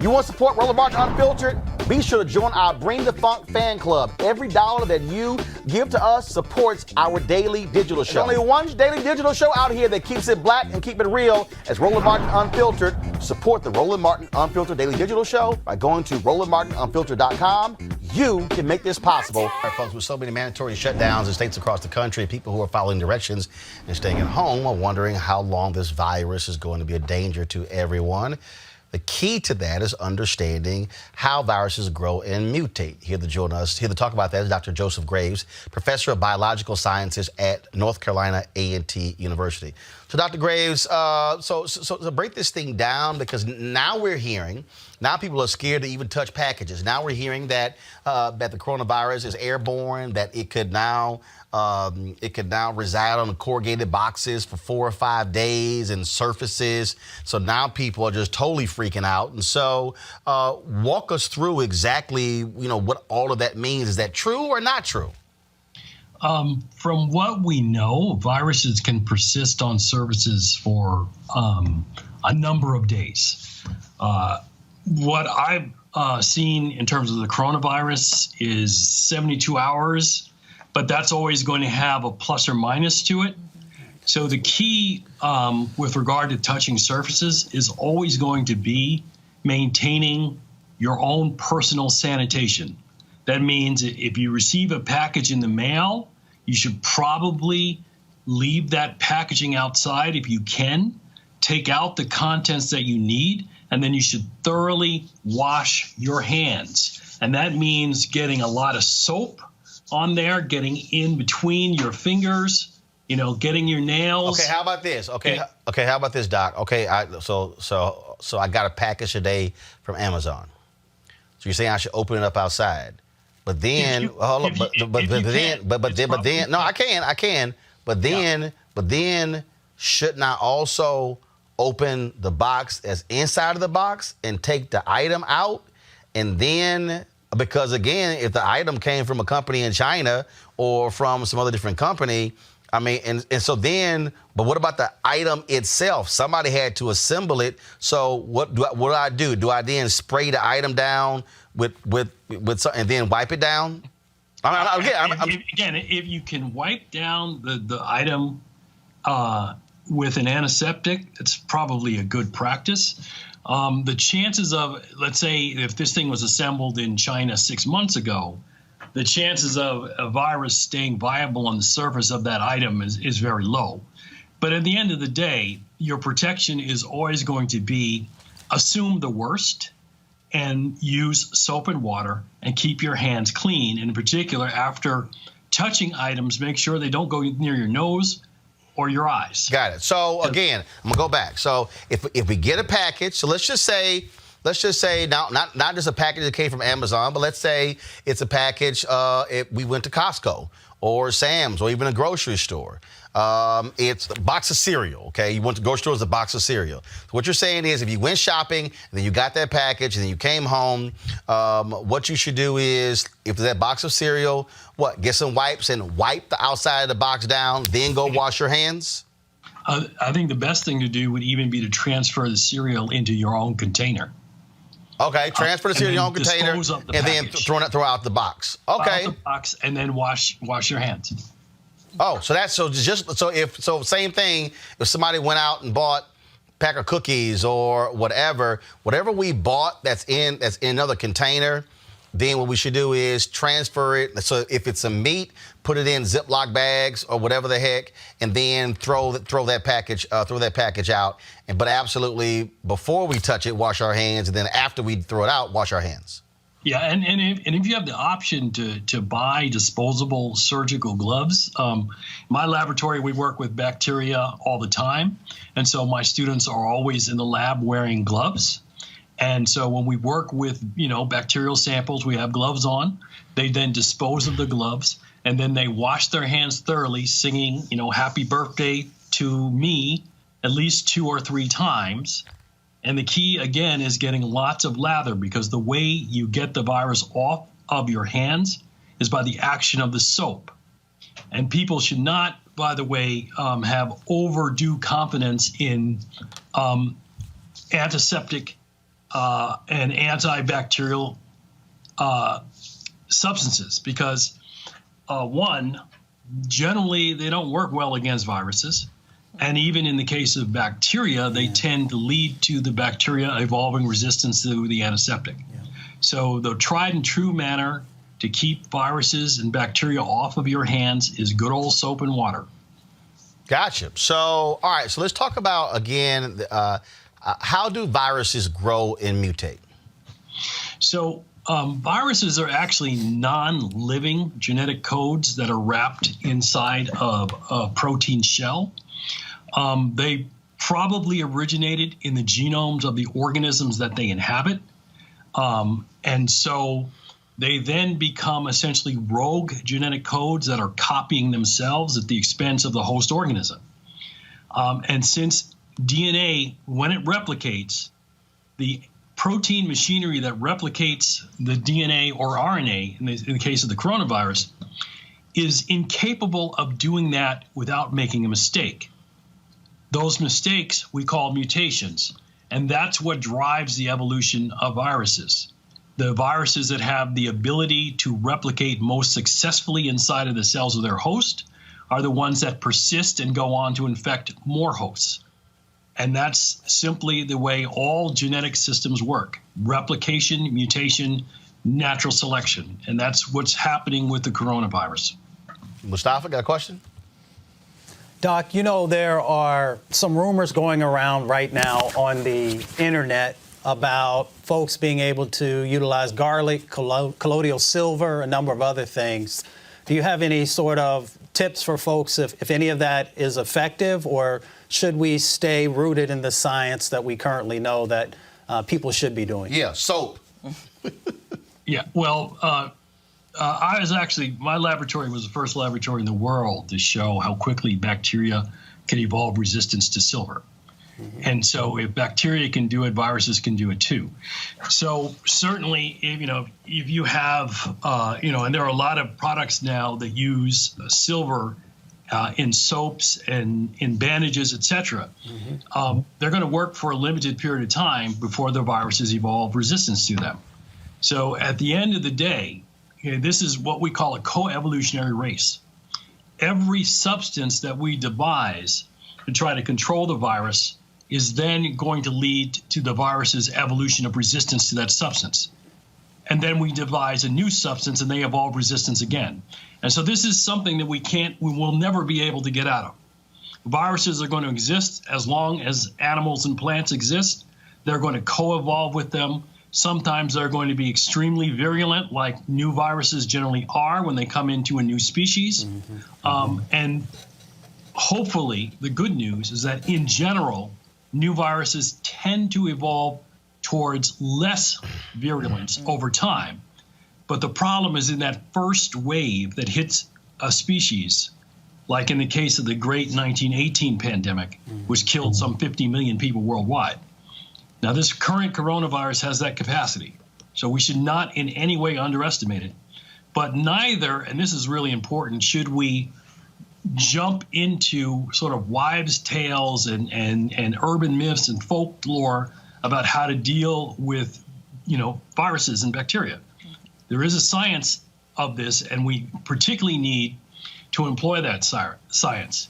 You want to support Roland Martin Unfiltered? Be sure to join our Bring the Funk fan club. Every dollar that you give to us supports our daily digital show. There's only one daily digital show out here that keeps it black and keep it real as Roland Martin Unfiltered. Support the Roland Martin Unfiltered daily digital show by going to RolandMartinUnfiltered.com. You can make this possible. All right, folks, with so many mandatory shutdowns in states across the country, people who are following directions and staying at home are wondering how long this virus is going to be a danger to everyone. The key to that is understanding how viruses grow and mutate. Here to join us, here to talk about that is Dr. Joseph Graves, professor of biological sciences at North Carolina A&T University. So, Dr. Graves, so break this thing down, because now we're hearing, now people are scared to even touch packages. Now we're hearing that that the coronavirus is airborne, that it could now reside on the corrugated boxes for 4 or 5 days and surfaces. So now people are just totally freaking out. And so walk us through exactly, what all of that means. Is that true or not true? From what we know, viruses can persist on surfaces for a number of days. What I've seen in terms of the coronavirus is 72 hours, but that's always going to have a plus or minus to it. So the key with regard to touching surfaces is always going to be maintaining your own personal sanitation. That means if you receive a package in the mail, you should probably leave that packaging outside if you can. Take out the contents that you need, and then you should thoroughly wash your hands. And that means getting a lot of soap on there, getting in between your fingers, getting your nails. Okay, how about this? Okay, how about this, Doc? Okay, so I got a package today from Amazon. So you're saying I should open it up outside? But then, hold on, no, I can. But then, shouldn't I also open the box that's inside of the box and take the item out? And then, because again, if the item came from a company in China or from some other different company, I mean, and so then, but what about the item itself? Somebody had to assemble it. So what do I do? Do I then spray the item down with some, and then wipe it down? Again, if you can wipe down the item with an antiseptic, it's probably a good practice. The chances of, let's say, if this thing was assembled in China 6 months ago, the chances of a virus staying viable on the surface of that item is very low. But at the end of the day, your protection is always going to be assume the worst and use soap and water and keep your hands clean. And in particular, after touching items, make sure they don't go near your nose or your eyes. Got it. So again, I'm gonna go back. So if we get a package, so let's just say now, not just a package that came from Amazon, but let's say it's a package. We went to Costco or Sam's or even a grocery store. It's a box of cereal. Okay, you went to the grocery store, it's a box of cereal. So what you're saying is, if you went shopping and then you got that package and then you came home, what you should do is, if there's that box of cereal, get some wipes and wipe the outside of the box down, then go wash your hands? I think the best thing to do would even be to transfer the cereal into your own container. Okay, transfer the cereal in your own container and then throw out the box. Okay. Out the box and then wash your hands. Oh, so same thing. If somebody went out and bought a pack of cookies or whatever we bought that's in another container, then what we should do is transfer it. So if it's some meat, put it in Ziploc bags or whatever the heck, and then throw that package out. But absolutely, before we touch it, wash our hands, and then after we throw it out, wash our hands. Yeah, and if you have the option to buy disposable surgical gloves, my laboratory, we work with bacteria all the time, and so my students are always in the lab wearing gloves. And so when we work with, bacterial samples, we have gloves on. They then dispose of the gloves, and then they wash their hands thoroughly, singing, happy birthday to me at least 2 or 3 times. And the key, again, is getting lots of lather, because the way you get the virus off of your hands is by the action of the soap. And people should not, by the way, have overdue confidence in antiseptic and antibacterial substances because, one, generally they don't work well against viruses. And even in the case of bacteria, they tend to lead to the bacteria evolving resistance to the antiseptic. Yeah. So the tried and true manner to keep viruses and bacteria off of your hands is good old soap and water. Gotcha. So, all right, so let's talk about, again, how do viruses grow and mutate? So viruses are actually non-living genetic codes that are wrapped inside of a protein shell. They probably originated in the genomes of the organisms that they inhabit. And so they then become essentially rogue genetic codes that are copying themselves at the expense of the host organism. And since DNA, when it replicates, the protein machinery that replicates the DNA or RNA, in the case of the coronavirus, is incapable of doing that without making a mistake. Those mistakes we call mutations, and that's what drives the evolution of viruses. The viruses that have the ability to replicate most successfully inside of the cells of their host are the ones that persist and go on to infect more hosts. And that's simply the way all genetic systems work: replication, mutation, natural selection. And that's what's happening with the coronavirus. Mustafa, got a question? Doc, you know, there are some rumors going around right now on the internet about folks being able to utilize garlic, colloidal silver, a number of other things. Do you have any sort of tips for folks if any of that is effective, or should we stay rooted in the science that we currently know that people should be doing? Yeah, soap. Yeah, well, my laboratory was the first laboratory in the world to show how quickly bacteria can evolve resistance to silver. Mm-hmm. And so if bacteria can do it, viruses can do it too. So certainly, if you have, and there are a lot of products now that use silver in soaps and in bandages, etc. Mm-hmm. They're going to work for a limited period of time before the viruses evolve resistance to them. So at the end of the day, this is what we call a co-evolutionary race. Every substance that we devise to try to control the virus is then going to lead to the virus's evolution of resistance to that substance. And then we devise a new substance and they evolve resistance again. And so this is something that we will never be able to get out of. Viruses are going to exist as long as animals and plants exist. They're going to co-evolve with them. Sometimes they're going to be extremely virulent, like new viruses generally are when they come into a new species. Mm-hmm. And hopefully, the good news is that in general, new viruses tend to evolve towards less virulence over time. But the problem is in that first wave that hits a species, like in the case of the great 1918 pandemic, which killed some 50 million people worldwide. Now, this current coronavirus has that capacity, so we should not in any way underestimate it. But neither, and this is really important, should we jump into sort of wives' tales and urban myths and folklore about how to deal with, viruses and bacteria. There is a science of this, and we particularly need to employ that science.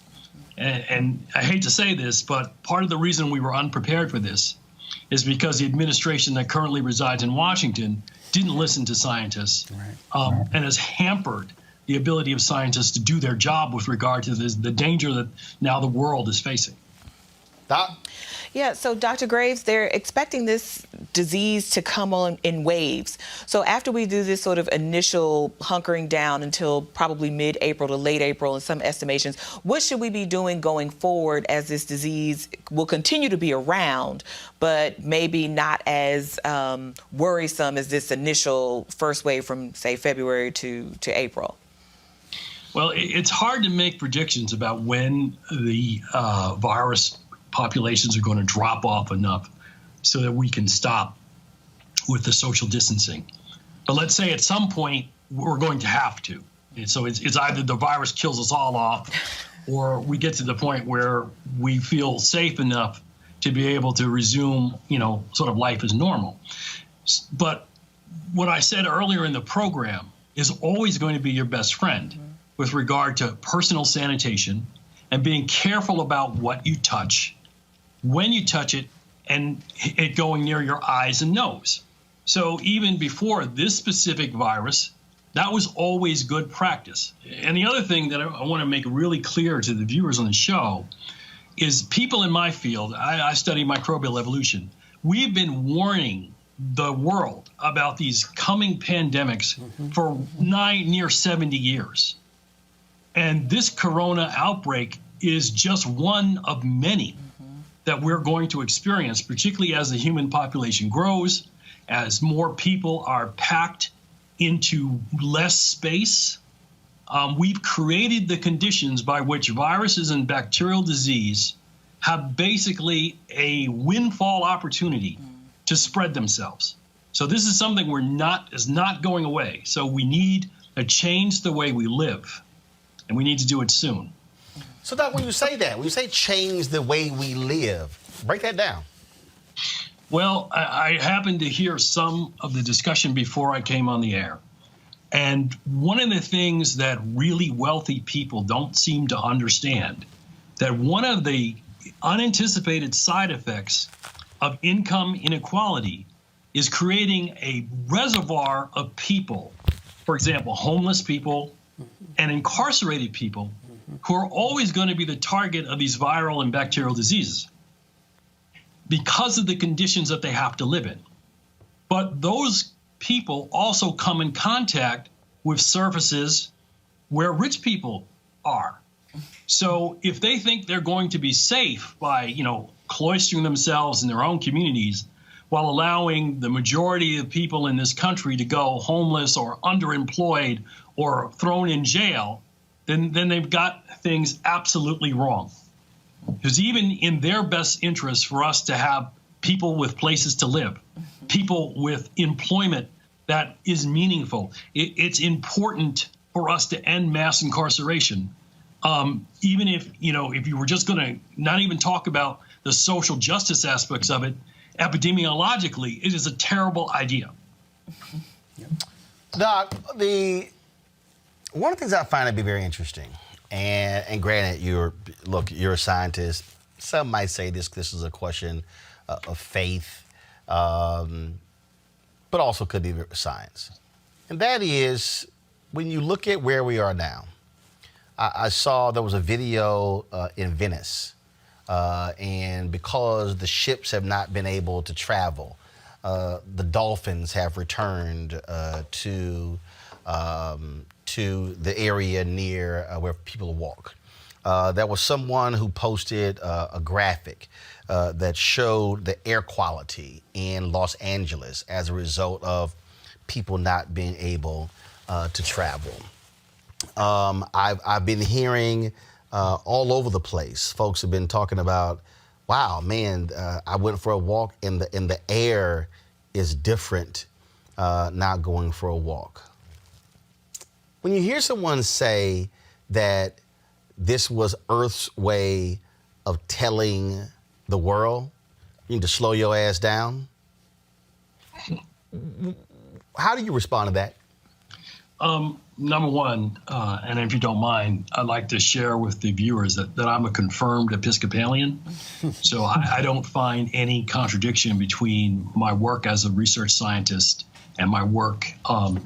And I hate to say this, but part of the reason we were unprepared for this is because the administration that currently resides in Washington didn't listen to scientists, and has hampered the ability of scientists to do their job with regard to the danger that now the world is facing. Doc? Yeah, so Dr. Graves, they're expecting this disease to come on in waves. So after we do this sort of initial hunkering down until probably mid-April to late April in some estimations, what should we be doing going forward as this disease will continue to be around, but maybe not as worrisome as this initial first wave from, say, February to April? Well, it's hard to make predictions about when the virus populations are going to drop off enough so that we can stop with the social distancing. But let's say at some point we're going to have to. And so it's either the virus kills us all off, or we get to the point where we feel safe enough to be able to resume, sort of life as normal. But what I said earlier in the program is always going to be your best friend with regard to personal sanitation and being careful about what you touch, when you touch it, and it going near your eyes and nose. So even before this specific virus, that was always good practice. And the other thing that I want to make really clear to the viewers on the show is people in my field, I study microbial evolution, we've been warning the world about these coming pandemics for near 70 years. And this corona outbreak is just one of many that we're going to experience, particularly as the human population grows, as more people are packed into less space. We've created the conditions by which viruses and bacterial disease have basically a windfall opportunity to spread themselves. So this is something is not going away. So we need to change the way we live, and we need to do it soon. So, Doc, when you say change the way we live, break that down. Well, I happened to hear some of the discussion before I came on the air. And one of the things that really wealthy people don't seem to understand, that one of the unanticipated side effects of income inequality is creating a reservoir of people, for example, homeless people and incarcerated people, who are always going to be the target of these viral and bacterial diseases because of the conditions that they have to live in. But those people also come in contact with surfaces where rich people are. So if they think they're going to be safe by, cloistering themselves in their own communities while allowing the majority of people in this country to go homeless or underemployed or thrown in jail, then they've got things absolutely wrong. Because even in their best interest for us to have people with places to live, people with employment that is meaningful, it's important for us to end mass incarceration. Even if you were just going to not even talk about the social justice aspects of it, epidemiologically, it is a terrible idea. Doc, one of the things I find to be very interesting, and granted, you're a scientist. Some might say this is a question of faith, but also could be science. And that is, when you look at where we are now, I saw there was a video in Venice, and because the ships have not been able to travel, the dolphins have returned to the area near where people walk. There was someone who posted a graphic that showed the air quality in Los Angeles as a result of people not being able to travel. I've been hearing all over the place. Folks have been talking about, wow, man, I went for a walk and the air is different not going for a walk. When you hear someone say that this was Earth's way of telling the world, you need to slow your ass down. How do you respond to that? Number one, and if you don't mind, I'd like to share with the viewers that I'm a confirmed Episcopalian. So I don't find any contradiction between my work as a research scientist and my work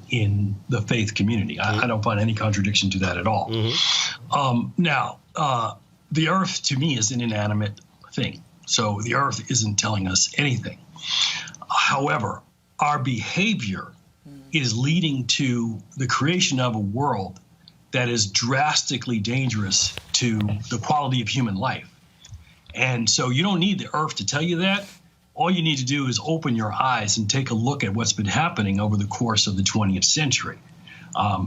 in the faith community. I don't find any contradiction to that at all. Now, the earth to me is an inanimate thing. So the earth isn't telling us anything. However, our behavior is leading to the creation of a world that is drastically dangerous to the quality of human life. And so you don't need the earth to tell you that. All you need to do is open your eyes and take a look at what's been happening over the course of the 20th century.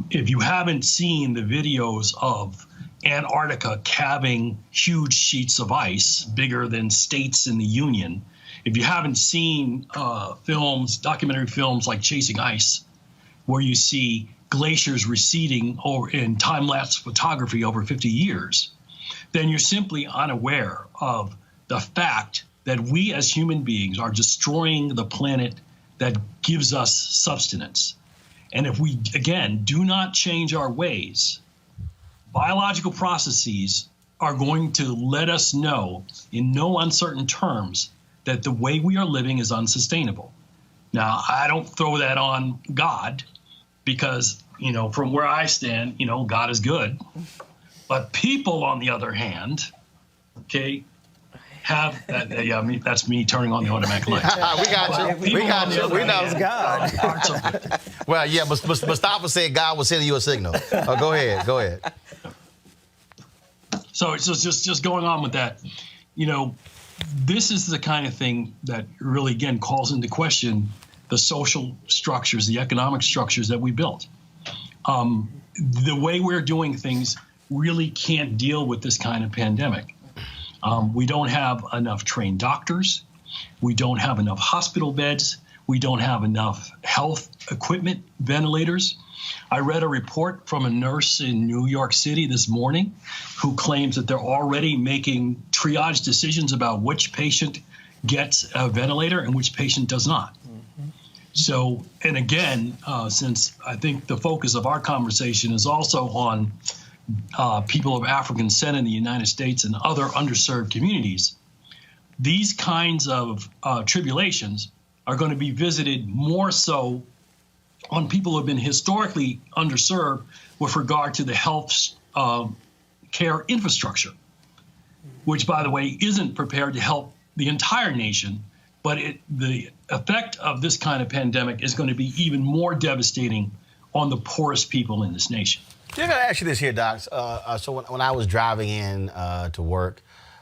If you haven't seen the videos of Antarctica calving huge sheets of ice bigger than states in the Union, if you haven't seen documentary films like Chasing Ice, where you see glaciers receding in time-lapse photography over 50 years, then you're simply unaware of the fact that we as human beings are destroying the planet that gives us sustenance. And if we, again, do not change our ways, biological processes are going to let us know in no uncertain terms that the way we are living is unsustainable. Now, I don't throw that on God because, from where I stand, God is good. But people, on the other hand, okay, have that's me turning on the automatic light. We got you. We got you. We know. God. Well, yeah, Mustafa said God was sending you a signal. Go ahead. So it's just going on with that. This is the kind of thing that really, again, calls into question the social structures, the economic structures that we built. The way we're doing things really can't deal with this kind of pandemic. We don't have enough trained doctors. We don't have enough hospital beds. We don't have enough health equipment, ventilators. I read a report from a nurse in New York City this morning who claims that they're already making triage decisions about which patient gets a ventilator and which patient does not. So, and again, since I think the focus of our conversation is also on people of African descent in the United States and other underserved communities, these kinds of tribulations are going to be visited more so on people who have been historically underserved with regard to the health care infrastructure, which, by the way, isn't prepared to help the entire nation. But the effect of this kind of pandemic is going to be even more devastating on the poorest people in this nation. I got to ask you this here, Doc. So when I was driving in to work,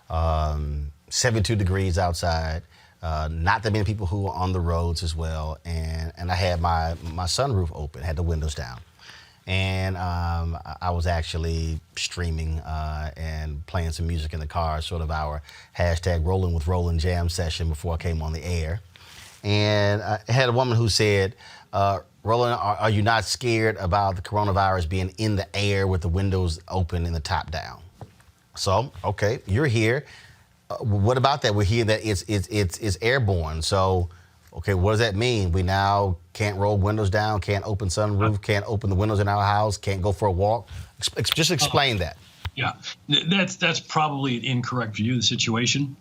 72 degrees outside, not that many people who were on the roads as well, and I had my sunroof open, had the windows down. And I was actually streaming and playing some music in the car, sort of our hashtag Rolling with Roland jam session before I came on the air. And I had a woman who said, Roland, are you not scared about the coronavirus being in the air with the windows open and the top down? So, okay, you're here. What about that? We're hearing that it's airborne. So, okay, what does that mean? We now can't roll windows down, can't open sunroof, can't open the windows in our house, can't go for a walk. Just explain that. Yeah, that's probably an incorrect view of the situation.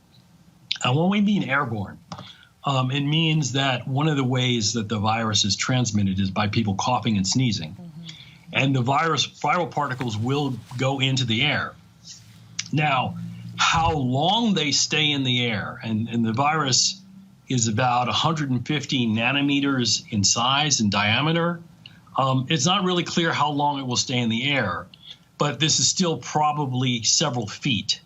When we mean airborne, it means that one of the ways that the virus is transmitted is by people coughing and sneezing. And the viral particles will go into the air. Now, how long they stay in the air, and the virus is about 150 nanometers in size and diameter. It's not really clear how long it will stay in the air, but this is still probably several feet.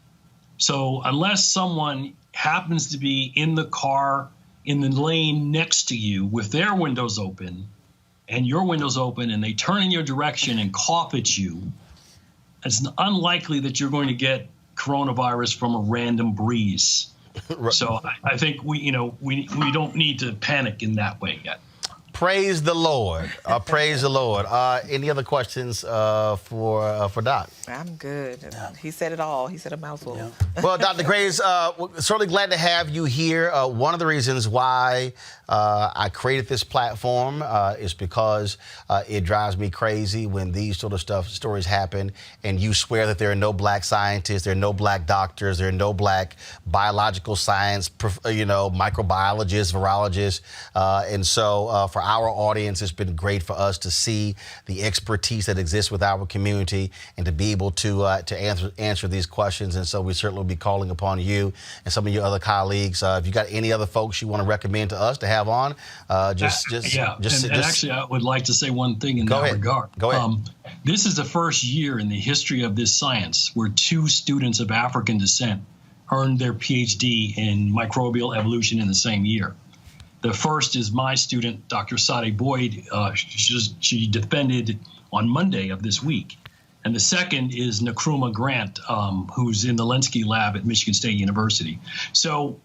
So unless someone happens to be in the car in the lane next to you with their windows open and your windows open and they turn in your direction and cough at you, it's unlikely that you're going to get coronavirus from a random breeze. So I think we don't need to panic in that way yet. Praise the Lord. Praise the Lord. Any other questions for Doc? I'm good. He said it all. He said a mouthful. Yeah. Well, Dr. Graves, certainly glad to have you here. One of the reasons why I created this platform is because it drives me crazy when these sort of stories happen and you swear that there are no black scientists, there are no black doctors, there are no black biological science, microbiologists, virologists. And so for our audience, it's been great for us to see the expertise that exists with our community and to be able to answer these questions. And so we certainly will be calling upon you and some of your other colleagues. If you got any other folks you want to recommend to us to have on, actually, I would like to say one thing in that regard. Go ahead. This is the first year in the history of this science where 2 students of African descent earned their PhD in microbial evolution in the same year. The first is my student, Dr. Sade Boyd. She defended on Monday of this week. And the second is Nkrumah Grant, who's in the Lenski lab at Michigan State University. So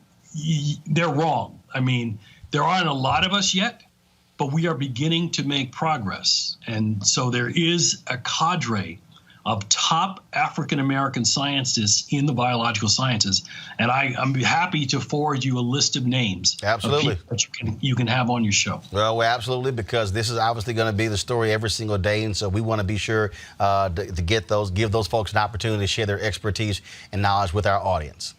they're wrong. I mean, there aren't a lot of us yet, but we are beginning to make progress. And so there is a cadre of top African-American scientists in the biological sciences. And I'm happy to forward you a list of names. Absolutely. Of people that you can have on your show. Well, absolutely, because this is obviously going to be the story every single day. And so we want to be sure to give those folks an opportunity to share their expertise and knowledge with our audience.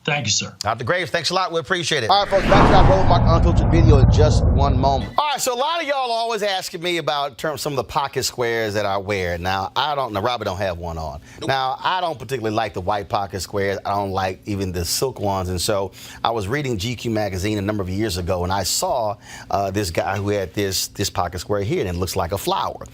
Thank you, sir. Dr. Graves, thanks a lot. We appreciate it. All right, folks, back to our Roland Martin Unfiltered video in just one moment. All right, so a lot of y'all are always asking me about some of the pocket squares that I wear. Now, Robbie don't have one on. Nope. Now, I don't particularly like the white pocket squares. I don't like even the silk ones. And so I was reading GQ magazine a number of years ago, and I saw this guy who had this pocket square here, and it looks like a flower.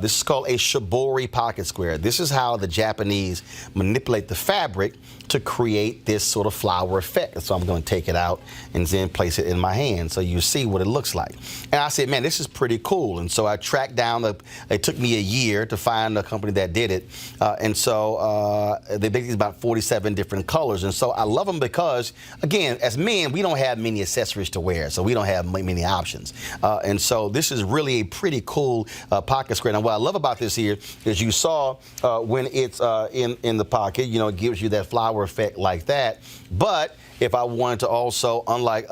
This is called a Shibori pocket square. This is how the Japanese manipulate the fabric to create this sort of flower effect. So I'm going to take it out and then place it in my hand so you see what it looks like. And I said, man, this is pretty cool. And so I tracked down, it took me a year to find a company that did it. And so they make these about 47 different colors. And so I love them because, again, as men, we don't have many accessories to wear, so we don't have many options. And so this is really a pretty cool pocket square. Now, what I love about this here is you saw when it's in the pocket, you know, it gives you that flower effect like that. But if I wanted to also, unlike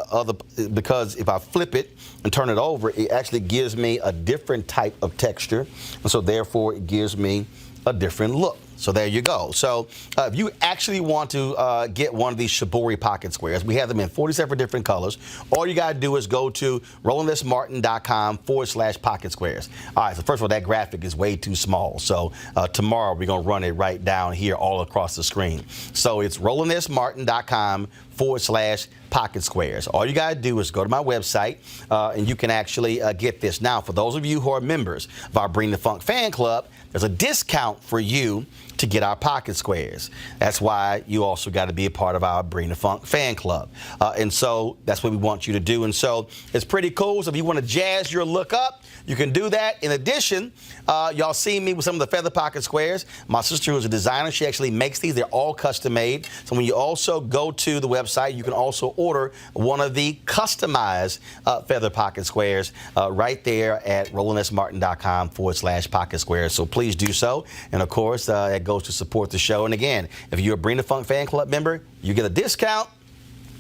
because if I flip it and turn it over, it actually gives me a different type of texture. And so therefore it gives me a different look. So there you go. So if you actually want to get one of these Shibori pocket squares, we have them in 47 different colors. All you got to do is go to RolandSMartin.com/pocket squares. All right, so first of all, that graphic is way too small. So tomorrow we're going to run it right down here all across the screen. So it's RolandSMartin.com/pocket squares. All you got to do is go to my website and you can actually get this. Now, for those of you who are members of our Bring the Funk fan club, there's a discount for you to get our pocket squares. That's why you also got to be a part of our Bring the Funk fan club. And so that's what we want you to do. And so it's pretty cool. So if you want to jazz your look up, you can do that. In addition, y'all see me with some of the feather pocket squares. My sister, who's a designer, she actually makes these. They're all custom made. So when you also go to the website, you can also order one of the customized feather pocket squares right there at RolandSMartin.com/pocket squares. So please do so. And of course, it goes to support the show. And again, if you're a Bring the Funk fan club member, you get a discount.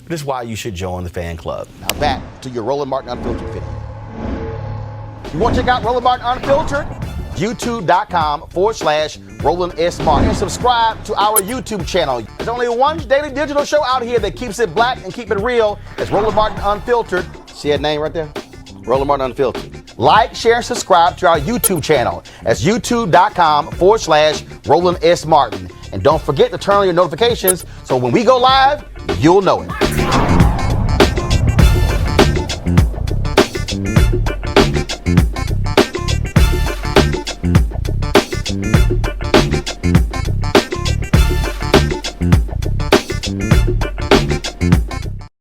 This is why you should join the fan club. Now back to your Roland Martin Unfiltered video. You want to check out Roland Martin Unfiltered? YouTube.com/Roland S. Martin. And subscribe to our YouTube channel. There's only one daily digital show out here that keeps it black and keep it real. It's Roland Martin Unfiltered. See that name right there? Roland Martin Unfiltered. Like, share, and subscribe to our YouTube channel. That's youtube.com/Roland S. Martin. And don't forget to turn on your notifications so when we go live, you'll know it.